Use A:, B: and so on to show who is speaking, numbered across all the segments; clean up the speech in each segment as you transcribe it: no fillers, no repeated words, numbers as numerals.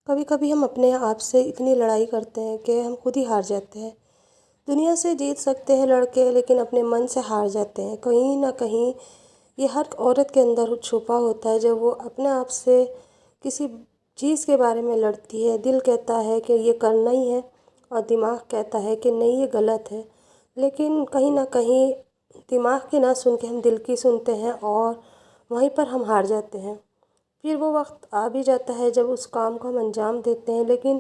A: کبھی کبھی ہم اپنے آپ سے اتنی لڑائی کرتے ہیں کہ ہم خود ہی ہار جاتے ہیں۔ دنیا سے جیت سکتے ہیں لڑکے، لیکن اپنے من سے ہار جاتے ہیں۔ کہیں نہ کہیں یہ ہر عورت کے اندر چھپا ہوتا ہے، جب وہ اپنے آپ سے کسی چیز کے بارے میں لڑتی ہے۔ دل کہتا ہے کہ یہ کرنا ہی ہے، اور دماغ کہتا ہے کہ نہیں یہ غلط ہے، لیکن کہیں نہ کہیں دماغ کی نہ سن کے ہم دل کی سنتے ہیں، اور وہیں پر ہم ہار جاتے ہیں۔ پھر وہ وقت آ بھی جاتا ہے جب اس کام کو ہم انجام دیتے ہیں، لیکن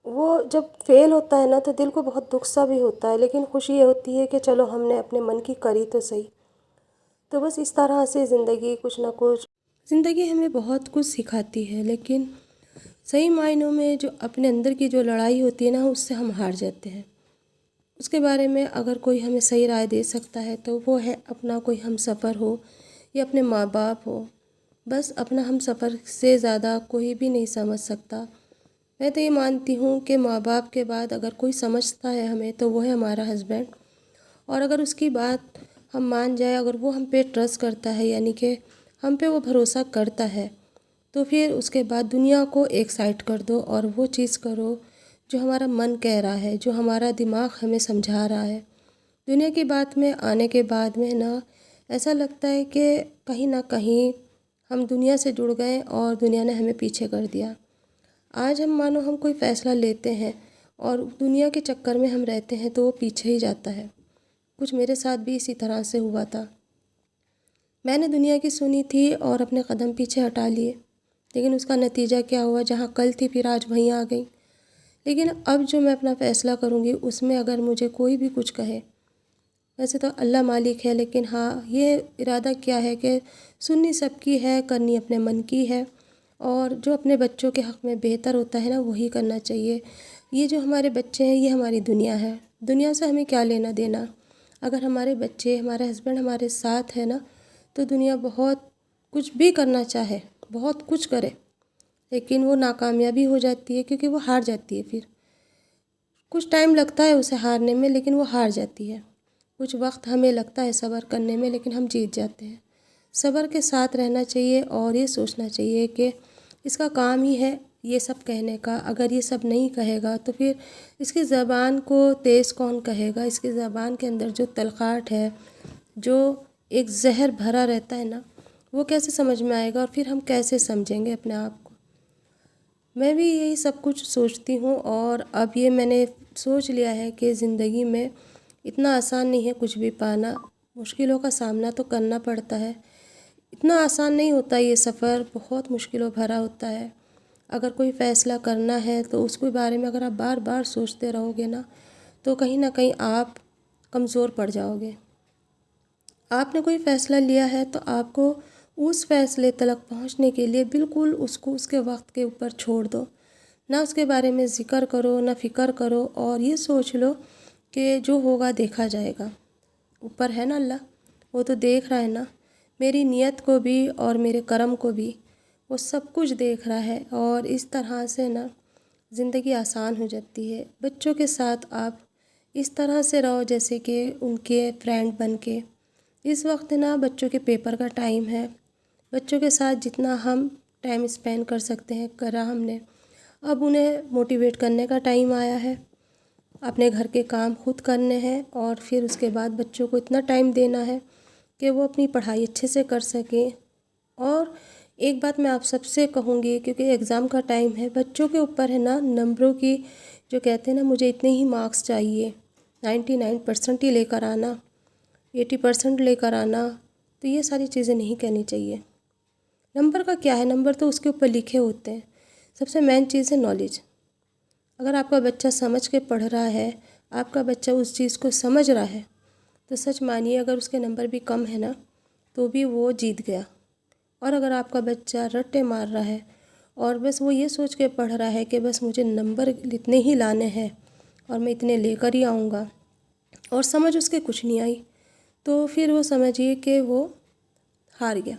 A: وہ جب فیل ہوتا ہے نا تو دل کو بہت دکھ سا بھی ہوتا ہے، لیکن خوشی یہ ہوتی ہے کہ چلو ہم نے اپنے من کی کری تو صحیح۔ تو بس اس طرح سے زندگی کچھ نہ کچھ زندگی ہمیں بہت کچھ سکھاتی ہے، لیکن صحیح معنوں میں جو اپنے اندر کی جو لڑائی ہوتی ہے نا، اس سے ہم ہار جاتے ہیں۔ اس کے بارے میں اگر کوئی ہمیں صحیح رائے دے سکتا ہے تو وہ ہے اپنا کوئی ہم سفر ہو یا اپنے ماں باپ ہو۔ بس اپنا ہم سفر سے زیادہ کوئی بھی نہیں سمجھ سکتا۔ میں تو یہ مانتی ہوں کہ ماں باپ کے بعد اگر کوئی سمجھتا ہے ہمیں تو وہ ہے ہمارا ہسبینڈ، اور اگر اس کی بات ہم مان جائے، اگر وہ ہم پہ ٹرسٹ کرتا ہے، یعنی کہ ہم پہ وہ بھروسہ کرتا ہے، تو پھر اس کے بعد دنیا کو ایک سائڈ کر دو اور وہ چیز کرو جو ہمارا من کہہ رہا ہے، جو ہمارا دماغ ہمیں سمجھا رہا ہے۔ دنیا کی بات میں آنے کے بعد میں نا ایسا لگتا ہے کہ کہیں نہ کہیں ہم دنیا سے جڑ گئے اور دنیا نے ہمیں پیچھے کر دیا۔ آج ہم مانو ہم کوئی فیصلہ لیتے ہیں اور دنیا کے چکر میں ہم رہتے ہیں تو وہ پیچھے ہی جاتا ہے۔ کچھ میرے ساتھ بھی اسی طرح سے ہوا تھا۔ میں نے دنیا کی سنی تھی اور اپنے قدم پیچھے ہٹا لیے، لیکن اس کا نتیجہ کیا ہوا؟ جہاں کل تھی پھر آج وہیں آ گئی۔ لیکن اب جو میں اپنا فیصلہ کروں گی اس میں اگر مجھے کوئی بھی کچھ کہے، ویسے تو اللہ مالک ہے، لیکن ہاں یہ ارادہ کیا ہے کہ سننی سب کی ہے، کرنی اپنے من کی ہے، اور جو اپنے بچوں کے حق میں بہتر ہوتا ہے نا وہی کرنا چاہیے۔ یہ جو ہمارے بچے ہیں یہ ہماری دنیا ہے، دنیا سے ہمیں کیا لینا دینا؟ اگر ہمارے بچے، ہمارے ہسبینڈ ہمارے ساتھ ہے نا تو دنیا بہت کچھ بھی کرنا چاہے، بہت کچھ کرے، لیکن وہ ناکامیابی ہو جاتی ہے کیونکہ وہ ہار جاتی ہے۔ پھر کچھ ٹائم لگتا ہے اسے ہارنے میں، لیکن وہ ہار جاتی ہے۔ کچھ وقت ہمیں لگتا ہے صبر کرنے میں، لیکن ہم جیت جاتے ہیں۔ صبر کے ساتھ رہنا چاہیے اور یہ سوچنا چاہیے کہ اس کا کام ہی ہے یہ سب کہنے کا۔ اگر یہ سب نہیں کہے گا تو پھر اس کی زبان کو تیز کون کہے گا؟ اس کی زبان کے اندر جو تلخاٹ ہے، جو ایک زہر بھرا رہتا ہے نا، وہ کیسے سمجھ میں آئے گا، اور پھر ہم کیسے سمجھیں گے اپنے آپ کو؟ میں بھی یہی سب کچھ سوچتی ہوں، اور اب یہ میں نے سوچ لیا ہے کہ زندگی میں اتنا آسان نہیں ہے کچھ بھی پانا، مشکلوں کا سامنا تو کرنا پڑتا ہے۔ اتنا آسان نہیں ہوتا یہ سفر، بہت مشکلوں بھرا ہوتا ہے۔ اگر کوئی فیصلہ کرنا ہے تو اس کے بارے میں اگر آپ بار بار سوچتے رہو گے نا تو کہیں نہ کہیں آپ کمزور پڑ جاؤ گے۔ آپ نے کوئی فیصلہ لیا ہے تو آپ کو اس فیصلے تلک پہنچنے کے لیے بالکل اس کو اس کے وقت کے اوپر چھوڑ دو، نہ اس کے بارے میں ذکر کرو، نہ فکر کرو، اور یہ سوچ لو کہ جو ہوگا دیکھا جائے گا۔ اوپر ہے نا اللہ، وہ تو دیکھ رہا ہے نا میری نیت کو بھی اور میرے کرم کو بھی، وہ سب کچھ دیکھ رہا ہے۔ اور اس طرح سے نا زندگی آسان ہو جاتی ہے۔ بچوں کے ساتھ آپ اس طرح سے رہو جیسے کہ ان کے فرینڈ بن کے۔ اس وقت نا بچوں کے پیپر کا ٹائم ہے، بچوں کے ساتھ جتنا ہم ٹائم اسپینڈ کر سکتے ہیں کرا ہم نے۔ اب انہیں موٹیویٹ کرنے کا ٹائم آیا ہے، اپنے گھر کے کام خود کرنے ہیں، اور پھر اس کے بعد بچوں کو اتنا ٹائم دینا ہے کہ وہ اپنی پڑھائی اچھے سے کر سکیں۔ اور ایک بات میں آپ سب سے کہوں گی، کیونکہ ایگزام کا ٹائم ہے، بچوں کے اوپر ہے نا نمبروں کی، جو کہتے ہیں نا مجھے اتنے ہی مارکس چاہیے، 99% ہی لے کر آنا، 80% لے کر آنا، تو یہ ساری چیزیں نہیں کہنی چاہیے۔ نمبر کا کیا ہے؟ نمبر تو اس کے اوپر لکھے ہوتے ہیں۔ سب سے مین چیز ہے نالج۔ اگر آپ کا بچہ سمجھ کے پڑھ رہا ہے، آپ کا بچہ اس چیز کو سمجھ رہا ہے، تو سچ مانیے اگر اس کے نمبر بھی کم ہے نا تو بھی وہ جیت گیا۔ اور اگر آپ کا بچہ رٹے مار رہا ہے اور بس وہ یہ سوچ کے پڑھ رہا ہے کہ بس مجھے نمبر اتنے ہی لانے ہیں اور میں اتنے لے کر ہی آؤں گا، اور سمجھ اس کے کچھ نہیں آئی، تو پھر وہ سمجھیے کہ وہ ہار گیا۔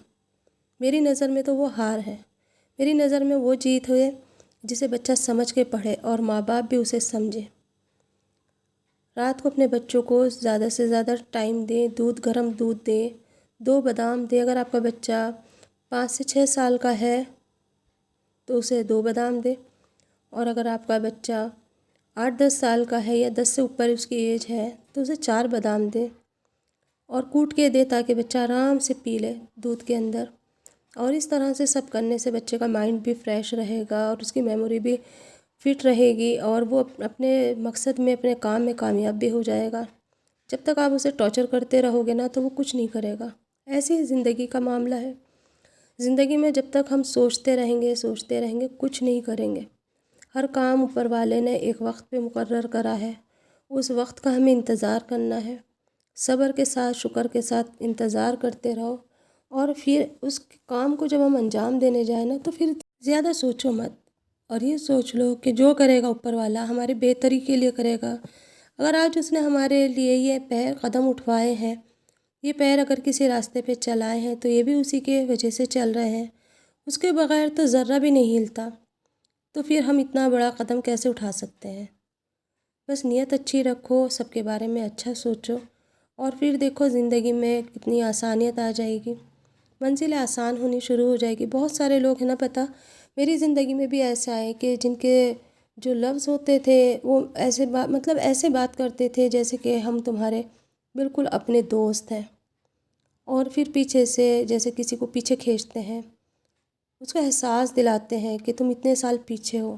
A: میری نظر میں تو وہ ہار ہے۔ میری نظر میں وہ جیت ہوئے جسے بچہ سمجھ کے پڑھے اور ماں باپ بھی اسے سمجھے۔ رات کو اپنے بچوں کو زیادہ سے زیادہ ٹائم دیں، گرم دودھ دیں، 2 بادام دیں۔ اگر آپ کا بچہ 5 سے 6 سال کا ہے تو اسے 2 بادام دے، اور اگر آپ کا بچہ 8-10 سال کا ہے یا 10 سے اوپر اس کی ایج ہے تو اسے 4 بادام دے اور کوٹ کے دے، تاکہ بچہ آرام سے پی لے دودھ کے اندر۔ اور اس طرح سے سب کرنے سے بچے کا مائنڈ بھی فریش رہے گا اور اس کی میموری بھی فٹ رہے گی، اور وہ اپنے مقصد میں، اپنے کام میں کامیاب بھی ہو جائے گا۔ جب تک آپ اسے ٹارچر کرتے رہو گے نا تو وہ کچھ نہیں کرے گا۔ ایسے ہی زندگی کا معاملہ ہے۔ زندگی میں جب تک ہم سوچتے رہیں گے کچھ نہیں کریں گے۔ ہر کام اوپر والے نے ایک وقت پہ مقرر کرا ہے، اس وقت کا ہمیں انتظار کرنا ہے۔ صبر کے ساتھ، شکر کے ساتھ انتظار کرتے رہو، اور پھر اس کام کو جب ہم انجام دینے جائیں نا تو پھر زیادہ سوچو مت، اور یہ سوچ لو کہ جو کرے گا اوپر والا ہمارے بہتری کے لیے کرے گا۔ اگر آج اس نے ہمارے لیے یہ پیر قدم اٹھوائے ہیں، یہ پیر اگر کسی راستے پہ چلائے ہیں تو یہ بھی اسی کے وجہ سے چل رہے ہیں، اس کے بغیر تو ذرہ بھی نہیں ہلتا، تو پھر ہم اتنا بڑا قدم کیسے اٹھا سکتے ہیں؟ بس نیت اچھی رکھو، سب کے بارے میں اچھا سوچو، اور پھر دیکھو زندگی میں کتنی آسانیت آ جائے گی، منزل آسان ہونی شروع ہو جائے گی۔ بہت سارے لوگ ہیں نا، پتہ میری زندگی میں بھی ایسا ہے کہ جن کے جو لفظ ہوتے تھے وہ ایسے ایسے بات کرتے تھے جیسے کہ ہم تمہارے بالکل اپنے دوست ہیں، اور پھر پیچھے سے جیسے کسی کو پیچھے کھینچتے ہیں، اس کو احساس دلاتے ہیں کہ تم اتنے سال پیچھے ہو۔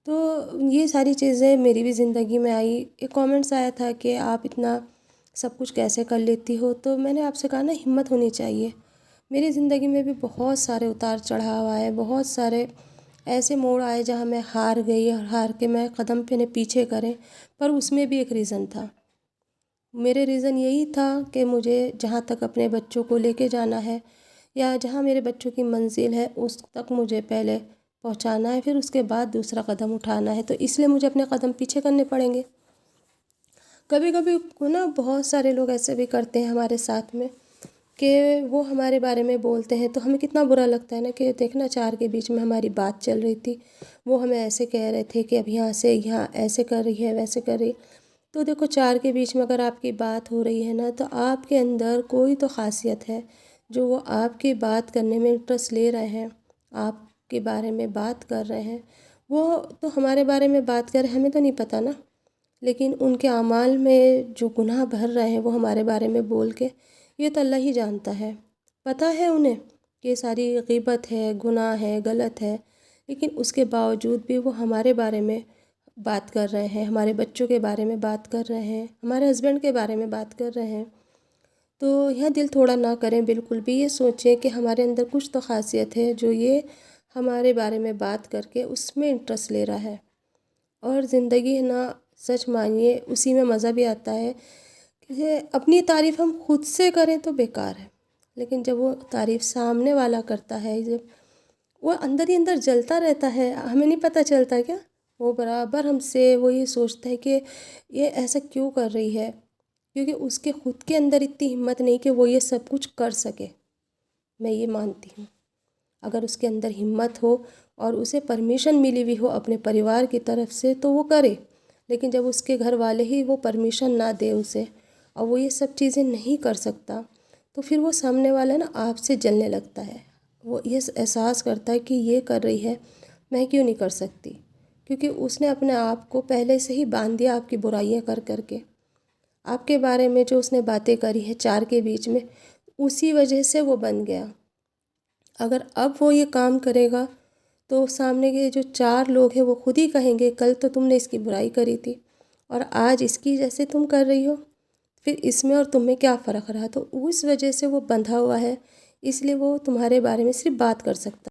A: تو یہ ساری چیزیں میری بھی زندگی میں آئی۔ ایک کامنٹس آیا تھا کہ آپ اتنا سب کچھ کیسے کر لیتی ہو، تو میں نے آپ سے کہا نا، ہمت ہونی چاہیے۔ میری زندگی میں بھی بہت سارے اتار چڑھاؤ آئے، بہت سارے ایسے موڑ آئے جہاں میں ہار گئی، اور ہار کے میں قدم پہ نے پیچھے کرے، پر اس میں بھی ایک ریزن تھا۔ میرے ریزن یہی تھا کہ مجھے جہاں تک اپنے بچوں کو لے کے جانا ہے، یا جہاں میرے بچوں کی منزل ہے اس تک مجھے پہلے پہنچانا ہے، پھر اس کے بعد دوسرا قدم اٹھانا ہے، تو اس لیے مجھے اپنے قدم پیچھے کرنے پڑیں گے۔ کبھی کبھی نا بہت سارے لوگ ایسے بھی کرتے ہیں ہمارے ساتھ میں کہ وہ ہمارے بارے میں بولتے ہیں تو ہمیں کتنا برا لگتا ہے نا، کہ دیکھنا 4 کے بیچ میں ہماری بات چل رہی تھی، وہ ہمیں ایسے کہہ رہے تھے کہ اب یہاں سے یہاں ایسے کر رہی ہے، ویسے کر رہی ہے۔ تو دیکھو 4 کے بیچ میں اگر آپ کی بات ہو رہی ہے نا، تو آپ کے اندر کوئی تو خاصیت ہے جو وہ آپ کی بات کرنے میں انٹرسٹ لے رہے ہیں، آپ کے بارے میں بات کر رہے ہیں۔ وہ تو ہمارے بارے میں بات کر رہے ہیں، ہمیں تو نہیں پتہ نا، لیکن ان کے اعمال میں جو گناہ بھر رہے ہیں وہ ہمارے بارے میں بول کے، یہ تو اللہ ہی جانتا ہے۔ پتہ ہے انہیں کہ یہ ساری غیبت ہے، گناہ ہے، غلط ہے، لیکن اس کے باوجود بھی وہ ہمارے بارے میں بات کر رہے ہیں، ہمارے بچوں کے بارے میں بات کر رہے ہیں، ہمارے ہسبینڈ کے بارے میں بات کر رہے ہیں۔ تو یہاں دل تھوڑا نہ کریں، بالکل بھی یہ سوچیں کہ ہمارے اندر کچھ تو خاصیت ہے جو یہ ہمارے بارے میں بات کر کے اس میں انٹرسٹ لے رہا ہے۔ اور زندگی ہے نا، سچ مانیے اسی میں مزہ بھی آتا ہے کہ اپنی تعریف ہم خود سے کریں تو بیکار ہے، لیکن جب وہ تعریف سامنے والا کرتا ہے، جب وہ اندر ہی اندر جلتا رہتا ہے، ہمیں نہیں پتہ چلتا کیا، وہ برابر ہم سے وہ یہ سوچتا ہے کہ یہ ایسا کیوں کر رہی ہے، کیونکہ اس کے خود کے اندر اتنی ہمت نہیں کہ وہ یہ سب کچھ کر سکے۔ میں یہ مانتی ہوں، اگر اس کے اندر ہمت ہو اور اسے پرمیشن ملی ہوئی ہو اپنے پریوار کی طرف سے تو وہ کرے، لیکن جب اس کے گھر والے ہی وہ پرمیشن نہ دے اسے، اور وہ یہ سب چیزیں نہیں کر سکتا، تو پھر وہ سامنے والا نا آپ سے جلنے لگتا ہے، وہ یہ احساس کرتا ہے کہ یہ کر رہی ہے، میں کیوں نہیں کر سکتی، کیونکہ اس نے اپنے آپ کو پہلے سے ہی باندھ دیا آپ کی برائیاں کر کر کے، آپ کے بارے میں جو اس نے باتیں کری ہیں 4 کے بیچ میں، اسی وجہ سے وہ بن گیا۔ اگر اب وہ یہ کام کرے گا تو سامنے کے جو 4 لوگ ہیں وہ خود ہی کہیں گے کل تو تم نے اس کی برائی کری تھی، اور آج اس کی جیسے تم کر رہی ہو، پھر اس میں اور تم میں کیا فرق رہا، تو اس وجہ سے وہ بندھا ہوا ہے، اس لیے وہ تمہارے بارے میں صرف بات کر سکتا ہے۔